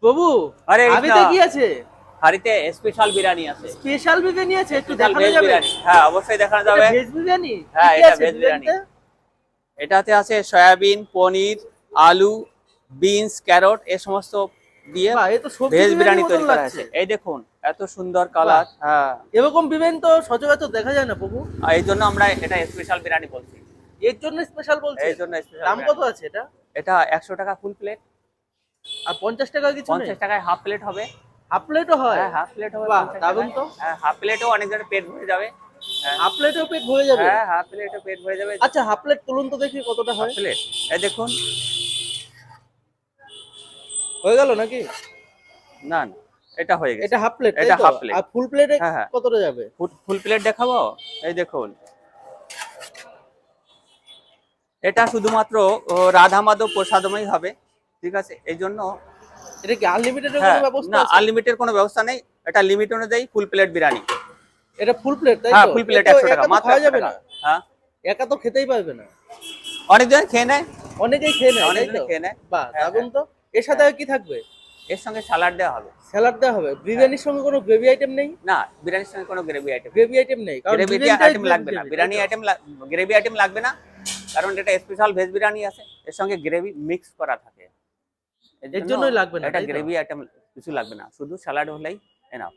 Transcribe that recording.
প্রভু আরে আবিতে কি আছে? হাড়িতে স্পেশাল বিরিয়ানি আছে। স্পেশাল বিরিয়ানি আছে, একটু স্পেশাল দেখানো ভেজ যাবে? বিরিয়ানি, হ্যাঁ অবশ্যই দেখানো যাবে। ভেজ বিরিয়ানি? হ্যাঁ, কি এটা আছে ভেজ বিরিয়ানি। বিরিয়ানিতে? এটাতে আছে সয়াবিন, পনির, আলু, বিনস, ক্যারট এই সমস্ত দিয়ে বাহ, এ তো সবজি ভেজ বিরিয়ানি বিরিয়ানি মতন তৈরি করা লাগছে। হয়েছে। এই দেখুন এত সুন্দর বাহ, কালার। হ্যাঁ, এরকম বিরিয়ানি তো সচরাচর দেখা যায় না প্রভু। আর এই জন্য আমরা এটা স্পেশাল বিরিয়ানি বলছি। এর জন্য স্পেশাল বলছে? এই জন্য স্পেশাল দাম কত বিরিয়ানি। আছে এটা? এটা 100 টাকা ফুল প্লেট। আর 50 টাকা কিছু নেই? 50 টাকায় হাফ প্লেট হবে। হাফ প্লেটও হয়? হ্যাঁ, হাফ প্লেট হবে বাহ, 50 দারুন টাকায়। তো। হ্যাঁ, হাফ প্লেটেও অনেক জনের পেট ভরে যাবে। হ্যাঁ, হাফ প্লেটেও পেট ভরে যাবে? হ্যাঁ, হাফ প্লেটও পেট ভরে যাবে। আচ্ছা, হাফ প্লেট তুলুন তো দেখি কতটা হাফ হয়। প্লেট, এই দেখুন। হয়ে গেল নাকি? না না, এটা হয়ে গেছে। এটা হাফ প্লেট তাই এটা তো? Half plate. আর ফুল প্লেটে হ্যাঁ হ্যাঁ, কতটা যাবে? ফুল প্লেট দেখাবো। এই দেখুন, এটা শুধুমাত্র রাধা মাধব প্রসাদমই হবে। ঠিক আছে, এই জন্য। এটা কি আনলিমিটেডের কোনো হ্যাঁ, ব্যবস্থা না আছে? আনলিমিটেড কোনো ব্যবস্থা নেই। এটা লিমিট অনুযায়ী ফুল প্লেট বিরিয়ানি। এটা ফুল প্লেট তাই হ্যাঁ, তো? ফুল প্লেট এ তো 100 টাকা, একা তো মাত্র খাওয়া 100 যাবে টাকা। না। হ্যাঁ, একা তো খেতেই পারবে না। অনেকজন খেয়ে নেয়। অনেকেই খেয়ে নেয় তাই অনেকজনই তো? খেয়ে নেয়। বাহ, হ্যাঁ দারুন হ্যাঁ তো। এর সাথে হ্যাঁ। আর কি থাকবে? এর সঙ্গে স্যালাড দেওয়া হবে। স্যালাড দেওয়া হবে? বিরিয়ানির সঙ্গে কোনো গ্রেভি আইটেম নেই? না, বিরিয়ানির সঙ্গে কোনো গ্রেভি আইটেম। গ্রেভি আইটেম নেই, কারণ গ্রেভি বিরিয়ানিটাই আইটেম গ্রেভি লাগবে না, গ্রেভি তাই বিরিয়ানি তো? আইটেম, গ্রেভি আইটেম লাগবে না, কারণ এটা স্পেশাল ভেজ বিরিয়ানি আছে। এর সঙ্গে গ্রেভি মিক্স করা থাকে। এর জন্যই লাগবে না এটা তাই তো? গ্রেভি আইটেম কিছু লাগবে না, শুধু স্যালাড হলেই এনাফ।